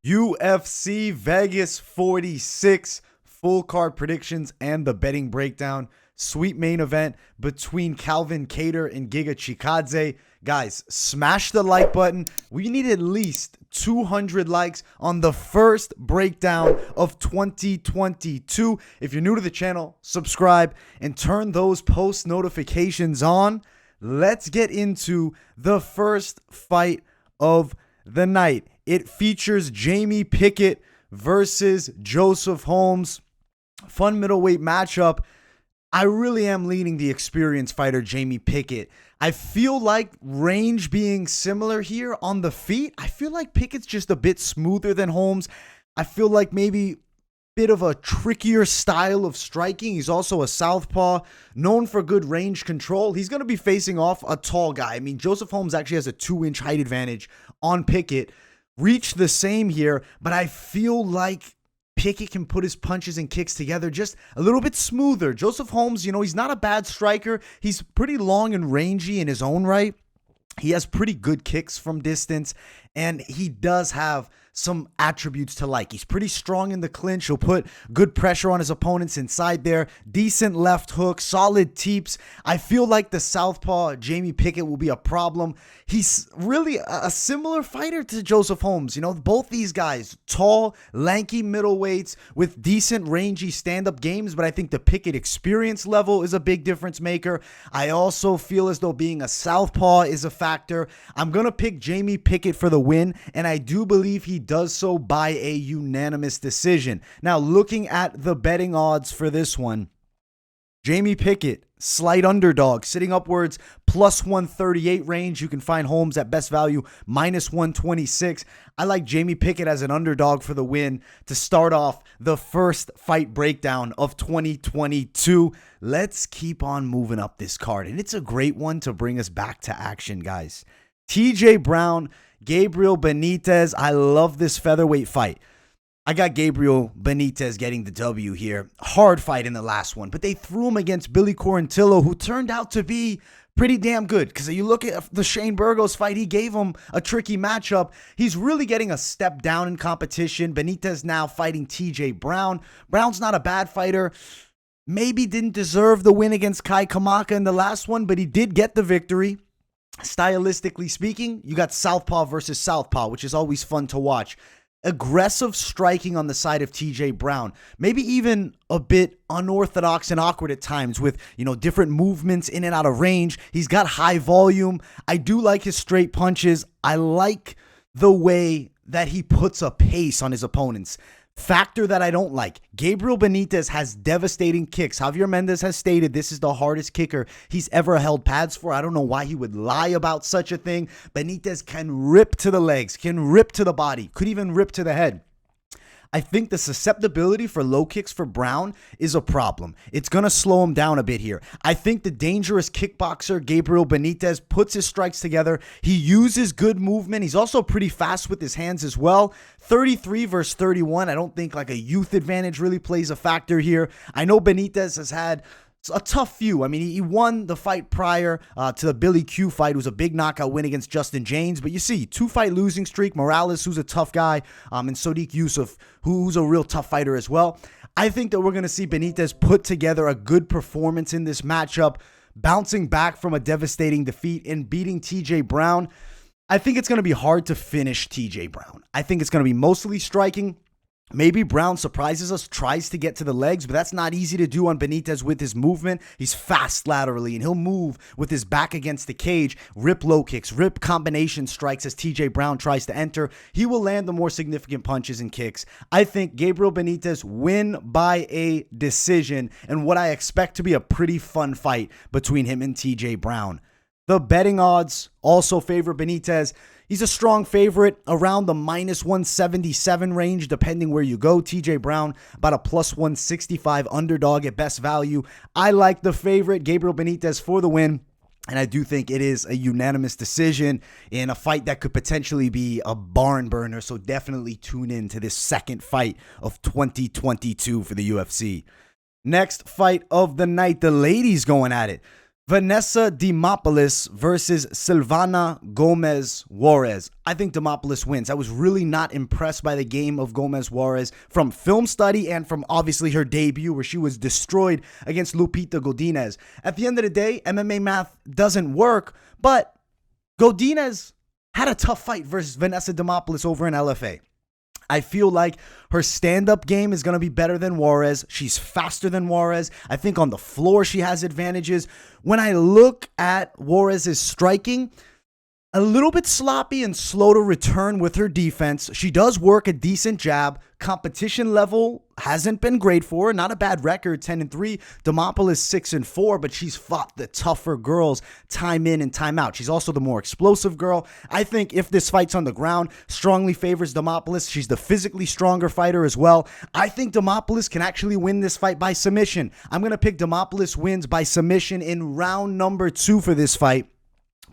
UFC Vegas 46 full card predictions and the betting breakdown. Sweet main event between Calvin Kattar and Giga Chikadze. Guys, smash the like button. We need at least 200 likes on the first breakdown of 2022. If you're new to the channel, subscribe and turn those post notifications on. Let's get into the first fight of the night. It features Jamie Pickett versus Joseph Holmes. Fun middleweight matchup. I really am leaning the experienced fighter Jamie Pickett. I feel like range being similar here on the feet. I feel like Pickett's just a bit smoother than Holmes. I feel like maybe a bit of a trickier style of striking. He's also a southpaw, known for good range control. He's going to be facing off a tall guy. I mean, Joseph Holmes actually has a 2-inch height advantage on Pickett. Reach the same here, but I feel like Pickett can put his punches and kicks together just a little bit smoother. Joseph Holmes, he's not a bad striker. He's pretty long and rangy in his own right. He has pretty good kicks from distance, and he does have some attributes to like. He's pretty strong in the clinch. He'll put good pressure on his opponents inside there. Decent left hook, solid teeps. I feel like the southpaw Jamie Pickett will be a problem. He's really a similar fighter to Joseph Holmes. Both these guys, tall, lanky middleweights with decent rangy stand-up games, but I think the Pickett experience level is a big difference maker. I also feel as though being a southpaw is a factor. I'm going to pick Jamie Pickett for the win, and I do believe he does so by a unanimous decision. Now, looking at the betting odds for this one, Jamie Pickett, slight underdog, sitting upwards plus 138 range. You can find Holmes at best value minus 126. I like Jamie Pickett as an underdog for the win to start off the first fight breakdown of 2022. Let's keep on moving up this card, and it's a great one to bring us back to action, guys. TJ Brown, Gabriel Benítez. I love this featherweight fight. I got Gabriel Benítez getting the W here. Hard fight in the last one, but they threw him against Billy Quarantillo, who turned out to be pretty damn good. Because you look at the Shane Burgos fight, he gave him a tricky matchup. He's really getting a step down in competition. Benítez now fighting TJ Brown. Brown's not a bad fighter. Maybe didn't deserve the win against Kai Kamaka in the last one, but he did get the victory. Stylistically speaking, you got southpaw versus southpaw, which is always fun to watch. Aggressive striking on the side of TJ Brown, maybe even a bit unorthodox and awkward at times with, different movements in and out of range. He's got high volume. I do like his straight punches. I like the way that he puts a pace on his opponents. Factor that I don't like. Gabriel Benítez has devastating kicks. Javier Mendez has stated this is the hardest kicker he's ever held pads for. I don't know why he would lie about such a thing. Benítez can rip to the legs, can rip to the body, could even rip to the head. I think the susceptibility for low kicks for Brown is a problem. It's going to slow him down a bit here. I think the dangerous kickboxer Gabriel Benítez puts his strikes together. He uses good movement. He's also pretty fast with his hands as well. 33 versus 31. I don't think like a youth advantage really plays a factor here. I know Benítez has had a tough few. I mean, he won the fight prior to the Billy Q fight. It was a big knockout win against Justin James. But you see, 2-fight losing streak. Morales, who's a tough guy, and Sodiq Yusuff, who's a real tough fighter as well. I think that we're going to see Benítez put together a good performance in this matchup, bouncing back from a devastating defeat and beating TJ Brown. I think it's going to be hard to finish TJ Brown. I think it's going to be mostly striking. Maybe Brown surprises us, tries to get to the legs, but that's not easy to do on Benítez with his movement. He's fast laterally, and he'll move with his back against the cage, rip low kicks, rip combination strikes as TJ Brown tries to enter. He will land the more significant punches and kicks. I think Gabriel Benítez win by a decision, and what I expect to be a pretty fun fight between him and TJ Brown. The betting odds also favor Benítez. He's a strong favorite around the minus 177 range, depending where you go. TJ Brown, about a plus 165 underdog at best value. I like the favorite, Gabriel Benítez, for the win. And I do think it is a unanimous decision in a fight that could potentially be a barn burner. So definitely tune in to this second fight of 2022 for the UFC. Next fight of the night, the ladies going at it. Vanessa Demopoulos versus Silvana Gómez Juárez. I think Demopoulos wins. I was really not impressed by the game of Gómez Juárez from film study and from obviously her debut where she was destroyed against Lupita Godinez. At the end of the day, MMA math doesn't work, but Godinez had a tough fight versus Vanessa Demopoulos over in LFA. I feel like her stand-up game is going to be better than Juárez. She's faster than Juárez. I think on the floor she has advantages. When I look at Juárez's striking, a little bit sloppy and slow to return with her defense. She does work a decent jab. Competition level hasn't been great for her. Not a bad record, 10-3. Demopoulos 6-4, but she's fought the tougher girls time in and time out. She's also the more explosive girl. I think if this fight's on the ground, strongly favors Demopoulos. She's the physically stronger fighter as well. I think Demopoulos can actually win this fight by submission. I'm going to pick Demopoulos wins by submission in round number 2 for this fight.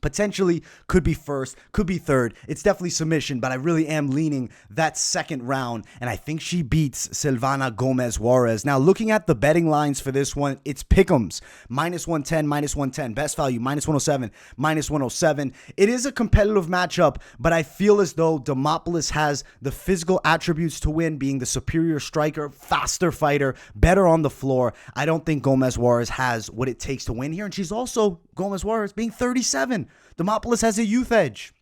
Potentially could be first, could be third. It's definitely submission, but I really am leaning that second round, and I think she beats Silvana Gómez Juárez. Now, looking at the betting lines for this one, it's pick'ems. -110, -110. Best value, -107, -107. It is a competitive matchup, but I feel as though Demopoulos has the physical attributes to win, being the superior striker, faster fighter, better on the floor. I don't think Gómez Juárez has what it takes to win here, and she's also, Gómez Juárez, being 37. Demopoulos has a youth edge.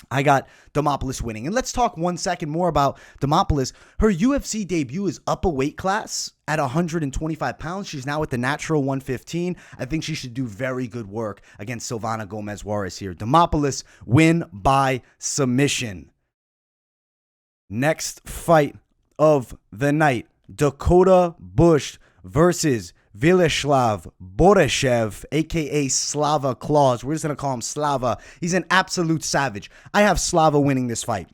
I got Demopoulos winning. And let's talk 1 second more about Demopoulos. Her UFC debut is up a weight class at 125 pounds. She's now at the natural 115. I think she should do very good work against Silvana Gómez Juárez here. Demopoulos win by submission. Next fight of the night. Dakota Bush versus Viacheslav Borshchev, a.k.a. Slava Claus. We're just going to call him Slava. He's an absolute savage. I have Slava winning this fight.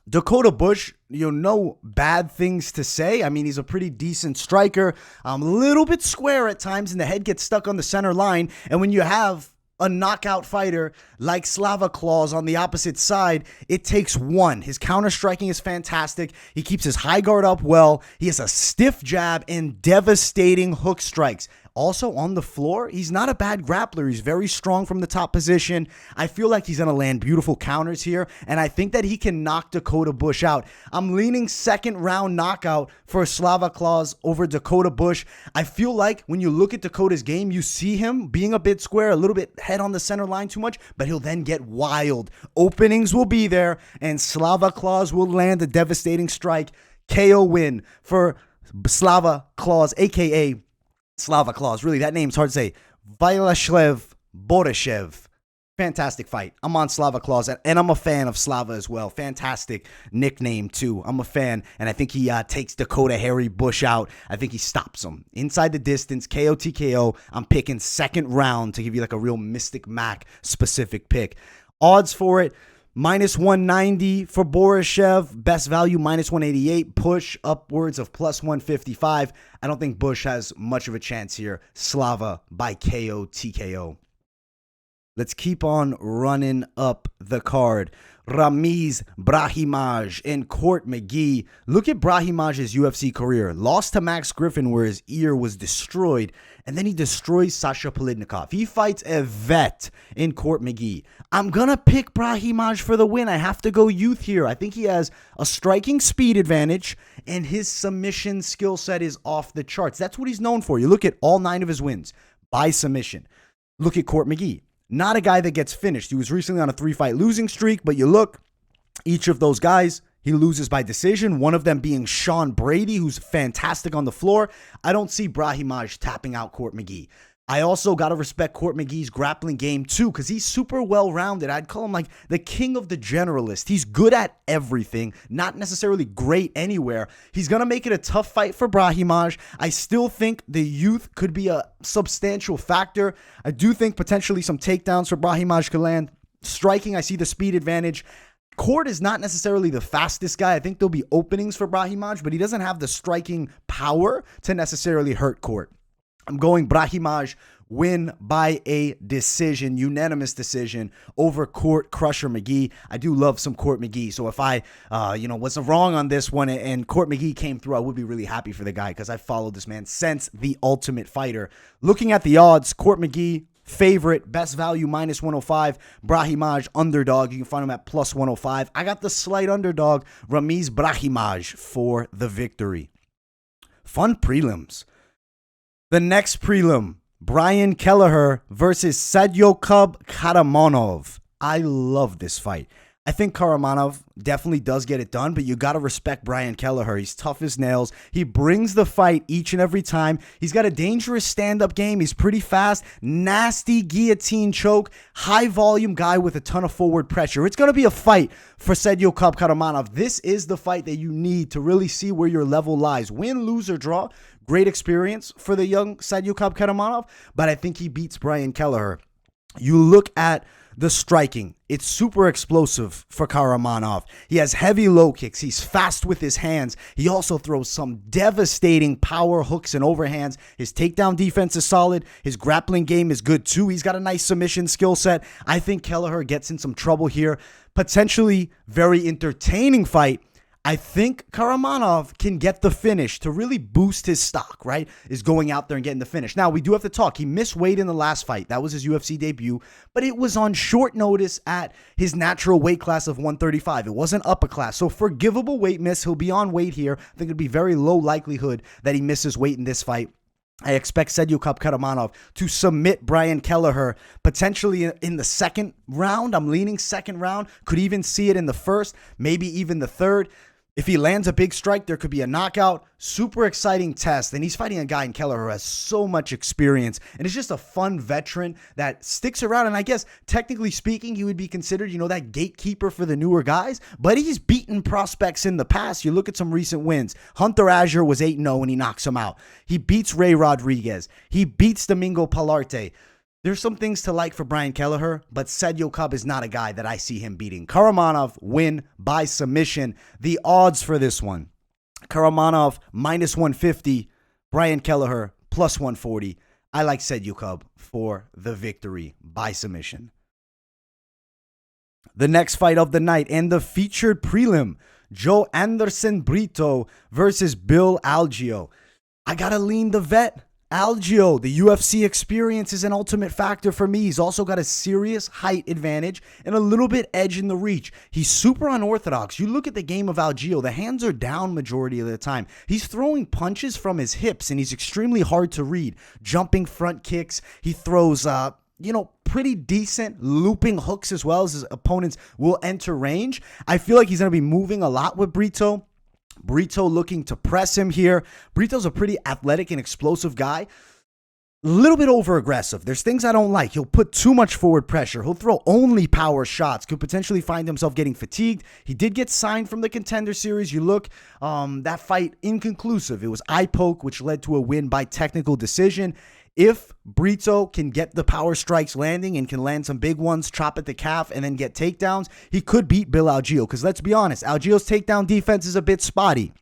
Dakota Bush, no bad things to say. I mean, he's a pretty decent striker. A little bit square at times, and the head gets stuck on the center line. And when you have a knockout fighter like Slava Claus on the opposite side, it takes one. His counter striking is fantastic. He keeps his high guard up well. He has a stiff jab and devastating hook strikes. Also on the floor, he's not a bad grappler. He's very strong from the top position. I feel like he's going to land beautiful counters here, and I think that he can knock Dakota Bush out. I'm leaning second round knockout for Slava Claus over Dakota Bush. I feel like when you look at Dakota's game, you see him being a bit square, a little bit head on the center line too much, but he'll then get wild. Openings will be there, and Slava Claus will land a devastating strike. KO win for Slava Claus, a.k.a. Slava Claus. Really, that name's hard to say. Viacheslav Borshchev. Fantastic fight. I'm on Slava Claus, and I'm a fan of Slava as well. Fantastic nickname, too. I'm a fan, and I think he takes Dakota Harry Bush out. I think he stops him. Inside the distance, KO TKO. I'm picking second round to give you like a real Mystic Mac specific pick. Odds for it, -190 for Borshchev. Best value, -188. Push upwards of +155. I don't think Bush has much of a chance here. Slava by KO TKO. Let's keep on running up the card. Ramiz Brahimaj and Court McGee. Look at Brahimaj's UFC career. Lost to Max Griffin where his ear was destroyed, and then he destroys Sasha Paletnikov. He fights a vet in Court McGee. I'm going to pick Brahimaj for the win. I have to go youth here. I think he has a striking speed advantage, and his submission skill set is off the charts. That's what he's known for. You look at all 9 of his wins by submission. Look at Court McGee. Not a guy that gets finished. He was recently on a 3-fight losing streak, but you look, each of those guys, he loses by decision, one of them being Sean Brady, who's fantastic on the floor. I don't see Brahimaj tapping out Court McGee. I also got to respect Court McGee's grappling game too, because he's super well-rounded. I'd call him like the king of the generalist. He's good at everything, not necessarily great anywhere. He's going to make it a tough fight for Brahimaj. I still think the youth could be a substantial factor. I do think potentially some takedowns for Brahimaj could land. Striking, I see the speed advantage. Court is not necessarily the fastest guy. I think there'll be openings for Brahimaj, but he doesn't have the striking power to necessarily hurt Court. I'm going Brahimaj win by a decision, unanimous decision over Court Crusher McGee. I do love some Court McGee. So if I, wasn't wrong on this one and Court McGee came through, I would be really happy for the guy because I followed this man since The Ultimate Fighter. Looking at the odds, Court McGee favorite. Best value -105. Brahimaj underdog. You can find him at +105. I got the slight underdog, Ramiz Brahimaj, for the victory. Fun prelims. The next prelim, Brian Kelleher versus Saidyokub Kakhramonov. I love this fight. I think Kakhramonov definitely does get it done, but you got to respect Brian Kelleher. He's tough as nails. He brings the fight each and every time. He's got a dangerous stand-up game. He's pretty fast, nasty guillotine choke, high-volume guy with a ton of forward pressure. It's going to be a fight for Saidyokub Kakhramonov. This is the fight that you need to really see where your level lies. Win, lose, or draw. Great experience for the young Saidyokub Kakhramonov, but I think he beats Brian Kelleher. You look at the striking. It's super explosive for Kakhramonov. He has heavy low kicks. He's fast with his hands. He also throws some devastating power hooks and overhands. His takedown defense is solid. His grappling game is good too. He's got a nice submission skill set. I think Kelleher gets in some trouble here. Potentially very entertaining fight. I think Kakhramonov can get the finish to really boost his stock, right? Is going out there and getting the finish. Now, we do have to talk. He missed weight in the last fight. That was his UFC debut, but it was on short notice at his natural weight class of 135. It wasn't upper class, so forgivable weight miss. He'll be on weight here. I think it'd be very low likelihood that he misses weight in this fight. I expect Saidyokub Kakhramonov to submit Brian Kelleher potentially in the second round. I'm leaning second round. Could even see it in the first, maybe even the third. If he lands a big strike, there could be a knockout. Super exciting test. And he's fighting a guy in Kelleher who has so much experience. And it's just a fun veteran that sticks around. And I guess, technically speaking, he would be considered, that gatekeeper for the newer guys. But he's beaten prospects in the past. You look at some recent wins. Hunter Azure was 8-0 and he knocks him out. He beats Ray Rodriguez. He beats Domingo Palarte. There's some things to like for Brian Kelleher, but Saidyokub is not a guy that I see him beating. Kakhramonov win by submission. The odds for this one, Kakhramonov -150, Brian Kelleher +140. I like Saidyokub for the victory by submission. The next fight of the night and the featured prelim, Joanderson Brito versus Bill Algeo. I gotta lean the vet. Algeo, the UFC experience is an ultimate factor for me. He's also got a serious height advantage and a little bit edge in the reach. He's super unorthodox. You look at the game of Algeo, the hands are down majority of the time. He's throwing punches from his hips and he's extremely hard to read. Jumping front kicks. He throws, pretty decent looping hooks as well as his opponents will enter range. I feel like he's going to be moving a lot with Brito. Brito looking to press him here. Brito's a pretty athletic and explosive guy. A little bit over aggressive. There's things I don't like. He'll put too much forward pressure. He'll throw only power shots. Could potentially find himself getting fatigued. He did get signed from the Contender Series. You look, that fight inconclusive. It was eye poke, which led to a win by technical decision. If Brito can get the power strikes landing and can land some big ones, chop at the calf, and then get takedowns, he could beat Bill Algeo. Because let's be honest, Algeo's takedown defense is a bit spotty.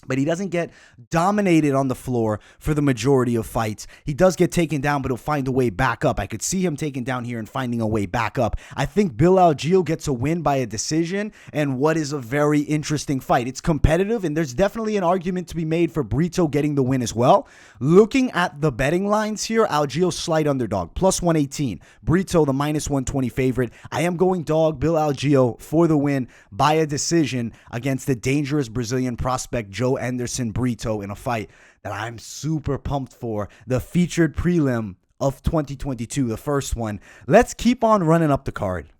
But he doesn't get dominated on the floor for the majority of fights. He does get taken down, but he'll find a way back up. I could see him taken down here and finding a way back up. I think Bill Algeo gets a win by a decision and what is a very interesting fight. It's competitive, and there's definitely an argument to be made for Brito getting the win as well. Looking at the betting lines here, Algeo's slight underdog, +118. Brito, the -120 favorite. I am going dog Bill Algeo for the win by a decision against the dangerous Brazilian prospect Joanderson Brito in a fight that I'm super pumped for. The featured prelim of 2022, the first one. Let's keep on running up the card.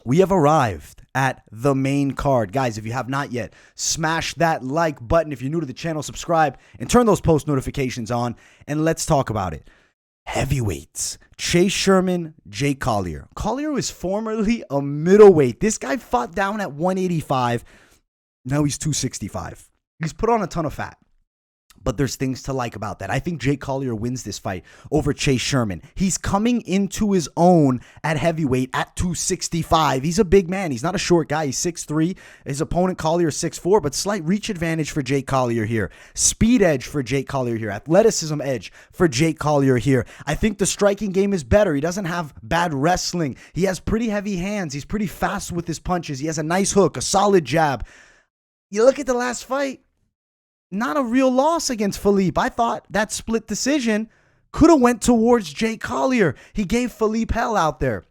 We have arrived at the main card. Guys, if you have not yet, smash that like button. If you're new to the channel, subscribe and turn those post notifications on. And let's talk about it. Heavyweights. Chase Sherman, Jake Collier. Collier was formerly a middleweight. This guy fought down at 185. Now he's 265. He's put on a ton of fat. But there's things to like about that. I think Jake Collier wins this fight over Chase Sherman. He's coming into his own at heavyweight at 265. He's a big man. He's not a short guy. He's 6'3". His opponent Collier is 6'4", but slight reach advantage for Jake Collier here. Speed edge for Jake Collier here. Athleticism edge for Jake Collier here. I think the striking game is better. He doesn't have bad wrestling. He has pretty heavy hands. He's pretty fast with his punches. He has a nice hook, a solid jab. You look at the last fight. Not a real loss against Philippe. I thought that split decision could have went towards Jake Collier. He gave Philippe hell out there.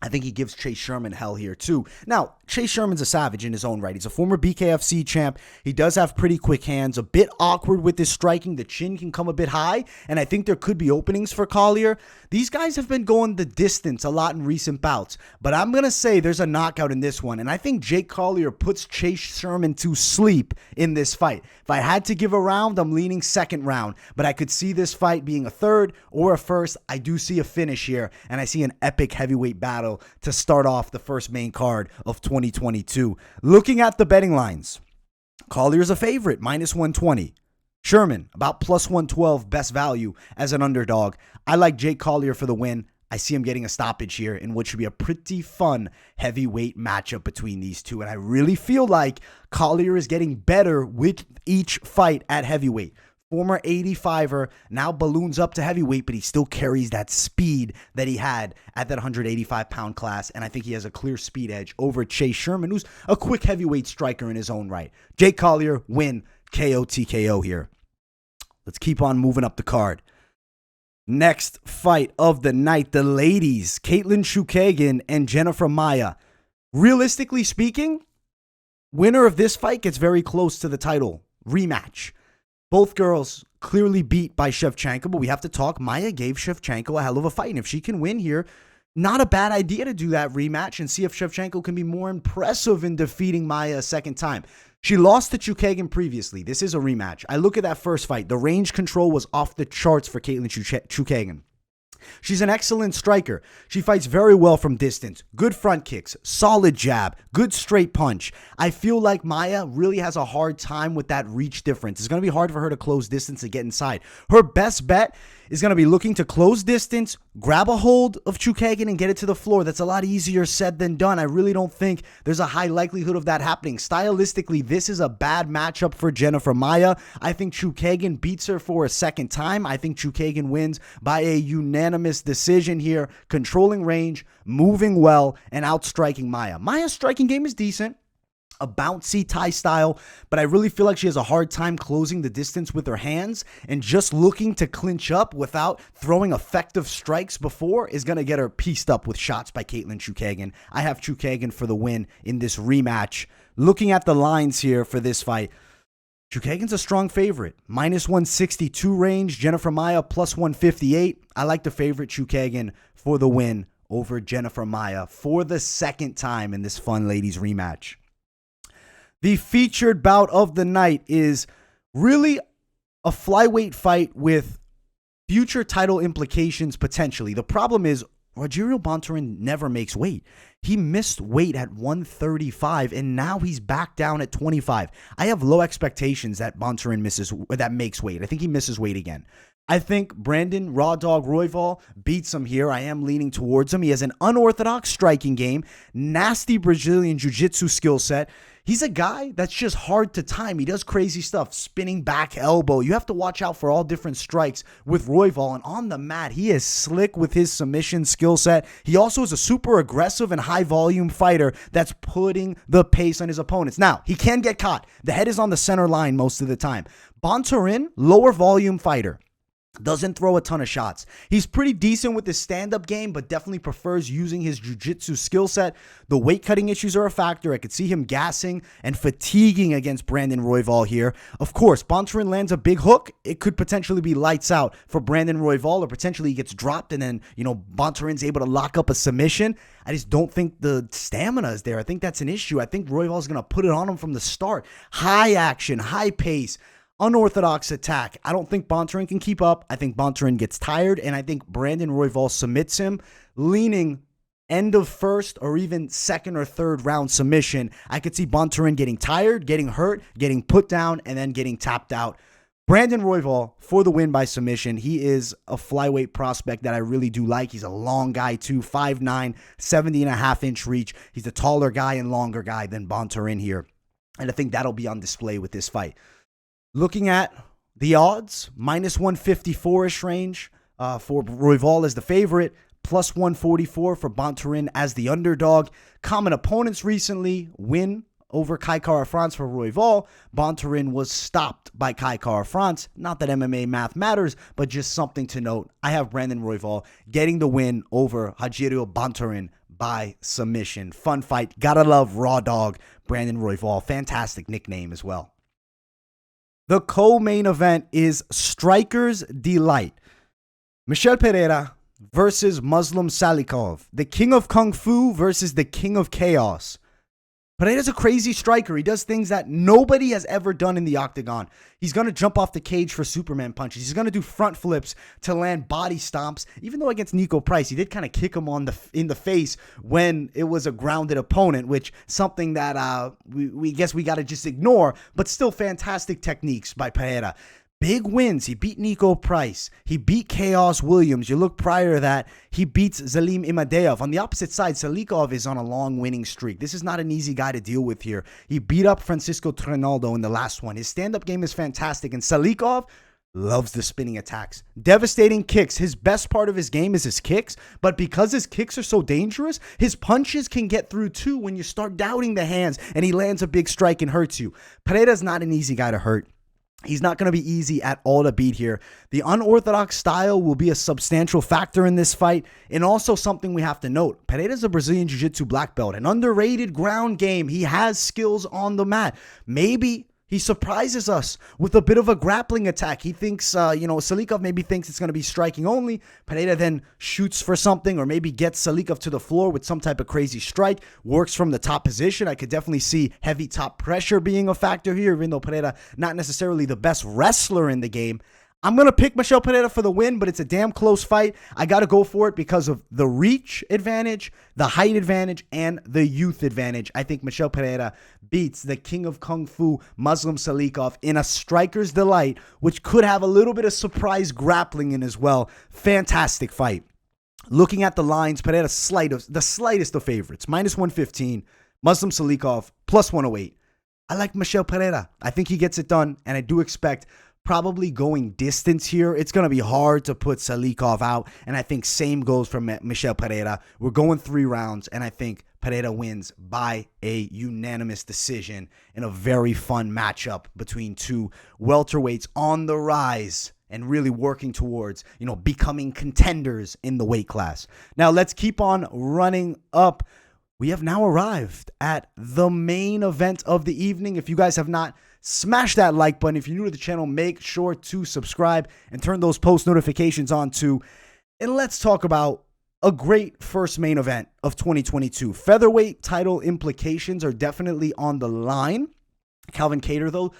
I think he gives Chase Sherman hell here too. Now, Chase Sherman's a savage in his own right. He's a former BKFC champ. He does have pretty quick hands, a bit awkward with his striking. The chin can come a bit high, and I think there could be openings for Collier. These guys have been going the distance a lot in recent bouts, but I'm going to say there's a knockout in this one, and I think Jake Collier puts Chase Sherman to sleep in this fight. If I had to give a round, I'm leaning second round, but I could see this fight being a third or a first. I do see a finish here, and I see an epic heavyweight battle to start off the first main card of 2022. Looking at the betting lines, Collier's a favorite, -120. Sherman, about +112, best value as an underdog. I like Jake Collier for the win. I see him getting a stoppage here in what should be a pretty fun heavyweight matchup between these two. And I really feel like Collier is getting better with each fight at heavyweight. Former 85er, now balloons up to heavyweight, but he still carries that speed that he had at that 185-pound class, and I think he has a clear speed edge over Chase Sherman, who's a quick heavyweight striker in his own right. Jake Collier, win, KO, TKO here. Let's keep on moving up the card. Next fight of the night, the ladies, Katlyn Chookagian and Jennifer Maia. Realistically speaking, winner of this fight gets very close to the title rematch. Both girls clearly beat by Shevchenko, but we have to talk. Maia gave Shevchenko a hell of a fight, and if she can win here, not a bad idea to do that rematch and see if Shevchenko can be more impressive in defeating Maia a second time. She lost to Chookagian previously. This is a rematch. I look at that first fight. The range control was off the charts for Katlyn Chookagian. She's an excellent striker. She fights very well from distance. Good front kicks, solid jab, good straight punch. I feel like Maia really has a hard time with that reach difference. It's going to be hard for her to close distance and get inside. Her best bet is going to be looking to close distance, grab a hold of Chookagian and get it to the floor. That's a lot easier said than done. I really don't think there's a high likelihood of that happening. Stylistically, this is a bad matchup for Jennifer Maia. I think Chookagian beats her for a second time. I think Chookagian wins by a unanimous decision here, controlling range, moving well, and outstriking Maia. Maia's striking game is decent. A bouncy Thai style, but I really feel like she has a hard time closing the distance with her hands, and just looking to clinch up without throwing effective strikes before is going to get her pieced up with shots by Katlyn Chookagian. I have Chookagian for the win in this rematch. Looking at the lines here for this fight, Chookagian's a strong favorite. -162 range, Jennifer Maia +158. I like the favorite Chookagian for the win over Jennifer Maia for the second time in this fun ladies rematch. The featured bout of the night is really a flyweight fight with future title implications potentially. The problem is Rogerio Bontorin never makes weight. He missed weight at 135, and now he's back down at 25. I have low expectations that Bontorin makes weight. I think he misses weight again. I think Brandon Raw Dog Royval beats him here. I am leaning towards him. He has an unorthodox striking game, nasty Brazilian jiu-jitsu skill set. He's a guy that's just hard to time. He does crazy stuff, spinning back elbow. You have to watch out for all different strikes with Royval. And on the mat, he is slick with his submission skill set. He also is a super aggressive and high volume fighter that's putting the pace on his opponents. Now, he can get caught. The head is on the center line most of the time. Bontorin, lower volume fighter. Doesn't throw a ton of shots. He's pretty decent with his stand-up game, but definitely prefers using his jiu-jitsu skill set. The weight cutting issues are a factor. I could see him gassing and fatiguing against Brandon Royval here. Of course, Bontorin lands a big hook. It could potentially be lights out for Brandon Royval, or potentially he gets dropped and then, Bontorin's able to lock up a submission. I just don't think the stamina is there. I think that's an issue. I think Royval's going to put it on him from the start. High action, high pace, unorthodox attack. I don't think Bontorin can keep up. I think Bontorin gets tired, and I think Brandon Royval submits him, leaning end of first or even second or third round submission. I could see Bontorin getting tired, getting hurt, getting put down, and then getting tapped out. Brandon Royval for the win by submission. He is a flyweight prospect that I really do like. He's a long guy too, 5'9", 70.5-inch reach. He's a taller guy and longer guy than Bontorin here, and I think that'll be on display with this fight. Looking at the odds, -154-ish range for Royval as the favorite, +144 for Bontorin as the underdog. Common opponents recently, win over Kai Kara-France for Royval. Bontorin was stopped by Kai Kara-France. Not that MMA math matters, but just something to note. I have Brandon Royval getting the win over Rogerio Bontorin by submission. Fun fight. Gotta love Raw Dog Brandon Royval. Fantastic nickname as well. The co-main event is Striker's Delight. Michel Pereira versus Muslim Salikhov. The king of Kung Fu versus the king of Chaos. Pereira's a crazy striker. He does things that nobody has ever done in the octagon. He's going to jump off the cage for Superman punches. He's going to do front flips to land body stomps. Even though against Nico Price, he did kind of kick him in the face when it was a grounded opponent, which something that we guess we got to just ignore, but still fantastic techniques by Pereira. Big wins. He beat Nico Price. He beat Chaos Williams. You look prior to that, he beats Zalim Imadev. On the opposite side, Salikhov is on a long winning streak. This is not an easy guy to deal with here. He beat up Francisco Trinaldo in the last one. His stand-up game is fantastic, and Salikhov loves the spinning attacks. Devastating kicks. His best part of his game is his kicks, but because his kicks are so dangerous, his punches can get through too when you start doubting the hands, and he lands a big strike and hurts you. Pereira's not an easy guy to hurt. He's not going to be easy at all to beat here. The unorthodox style will be a substantial factor in this fight, and also something we have to note. Pereira's a Brazilian Jiu-Jitsu black belt, an underrated ground game. He has skills on the mat. Maybe he surprises us with a bit of a grappling attack. He thinks, Salikhov maybe thinks it's going to be striking only. Pereira then shoots for something or maybe gets Salikhov to the floor with some type of crazy strike. Works from the top position. I could definitely see heavy top pressure being a factor here, even though Pereira not necessarily the best wrestler in the game. I'm going to pick Michel Pereira for the win, but it's a damn close fight. I got to go for it because of the reach advantage, the height advantage, and the youth advantage. I think Michel Pereira beats the king of Kung Fu, Muslim Salikhov, in a striker's delight, which could have a little bit of surprise grappling in as well. Fantastic fight. Looking at the lines, Pereira the slightest of favorites. -115, Muslim Salikhov, +108. I like Michel Pereira. I think he gets it done, and I do expect probably going distance here. It's going to be hard to put Salikhov out, and I think same goes for Michel Pereira. We're going 3 rounds, and I think Pereira wins by a unanimous decision in a very fun matchup between two welterweights on the rise and really working towards, becoming contenders in the weight class. Now, let's keep on running up. We have now arrived at the main event of the evening. If you guys have not, smash that like button. If you're new to the channel, make sure to subscribe and turn those post notifications on too. And let's talk about a great first main event of 2022. Featherweight title implications are definitely on the line. Calvin Kattar, though,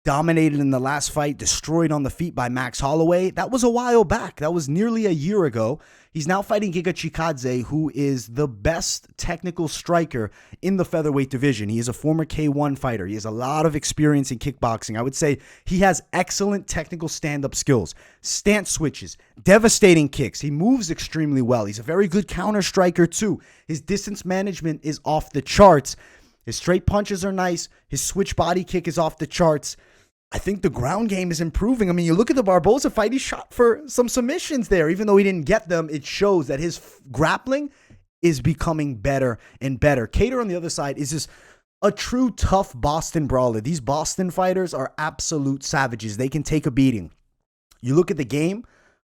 dominated in the last fight, destroyed on the feet by Max Holloway. That was a while back. That was nearly a year ago. He's now fighting Giga Chikadze, who is the best technical striker in the featherweight division. He is a former K1 fighter. He has a lot of experience in kickboxing. I would say he has excellent technical stand-up skills, stance switches, devastating kicks. He moves extremely well. He's a very good counter striker too. His distance management is off the charts. His straight punches are nice. His switch body kick is off the charts. I think the ground game is improving. I mean, you look at the Barboza fight, he shot for some submissions there. Even though he didn't get them, it shows that his grappling is becoming better and better. Kattar on the other side is just a true tough Boston brawler. These Boston fighters are absolute savages. They can take a beating. You look at the game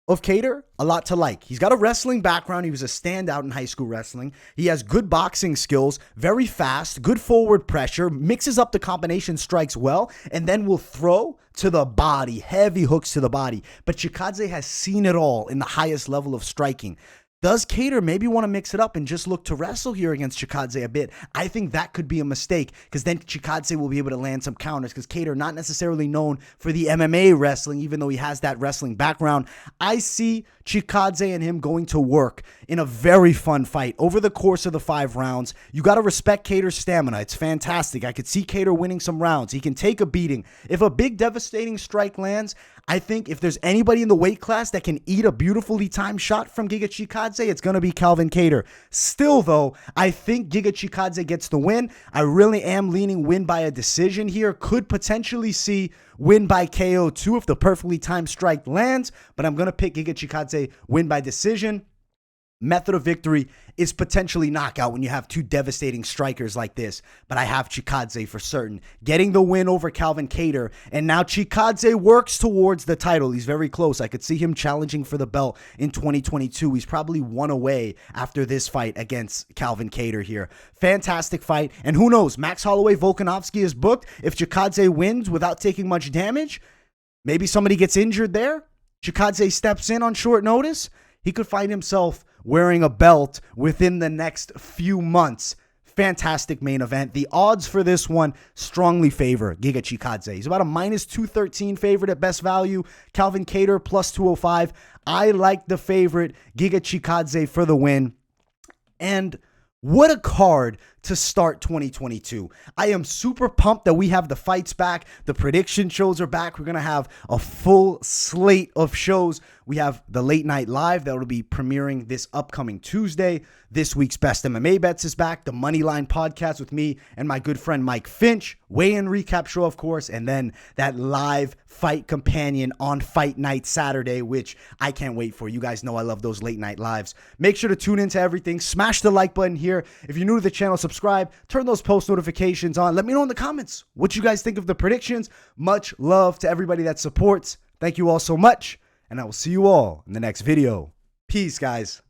of Kattar, a lot to like. He's got a wrestling background. He was a standout in high school wrestling. He has good boxing skills, very fast, good forward pressure, mixes up the combination strikes well, and then will throw to the body, heavy hooks to the body. But Chikadze has seen it all in the highest level of striking. Does Kattar maybe want to mix it up and just look to wrestle here against Chikadze a bit? I think that could be a mistake because then Chikadze will be able to land some counters because Kattar not necessarily known for the MMA wrestling, even though he has that wrestling background. I see Chikadze and him going to work in a very fun fight over the course of the 5 rounds. You got to respect Kattar's stamina. It's fantastic. I could see Kattar winning some rounds. He can take a beating. If a big devastating strike lands, I think if there's anybody in the weight class that can eat a beautifully timed shot from Giga Chikadze, it's going to be Calvin Kattar. Still, though, I think Giga Chikadze gets the win. I really am leaning win by a decision here. Could potentially see win by KO too if the perfectly timed strike lands, but I'm going to pick Giga Chikadze win by decision. Method of victory is potentially knockout when you have two devastating strikers like this, but I have Chikadze for certain. Getting the win over Kattar, and now Chikadze works towards the title. He's very close. I could see him challenging for the belt in 2022. He's probably one away after this fight against Kattar here. Fantastic fight, and who knows, Max Holloway Volkanovski is booked. If Chikadze wins without taking much damage, maybe somebody gets injured there. Chikadze steps in on short notice. He could find himself wearing a belt within the next few months. Fantastic main event. The odds for this one strongly favor Giga Chikadze. He's about a -213 favorite at best value. Kattar plus 205. I like the favorite Giga Chikadze for the win. And what a card to start 2022. I am super pumped that we have the fights back. The prediction shows are back. We're going to have a full slate of shows. We have the late night live that will be premiering this upcoming Tuesday. This week's Best MMA Bets is back. The Moneyline podcast with me and my good friend Mike Finch. Weigh-in recap show, of course. And then that live fight companion on Fight Night Saturday, which I can't wait for. You guys know I love those late night lives. Make sure to tune into everything. Smash the like button here. If you're new to the channel, subscribe. Turn those post notifications on. Let me know in the comments what you guys think of the predictions. Much love to everybody that supports. Thank you all so much. And I will see you all in the next video. Peace, guys.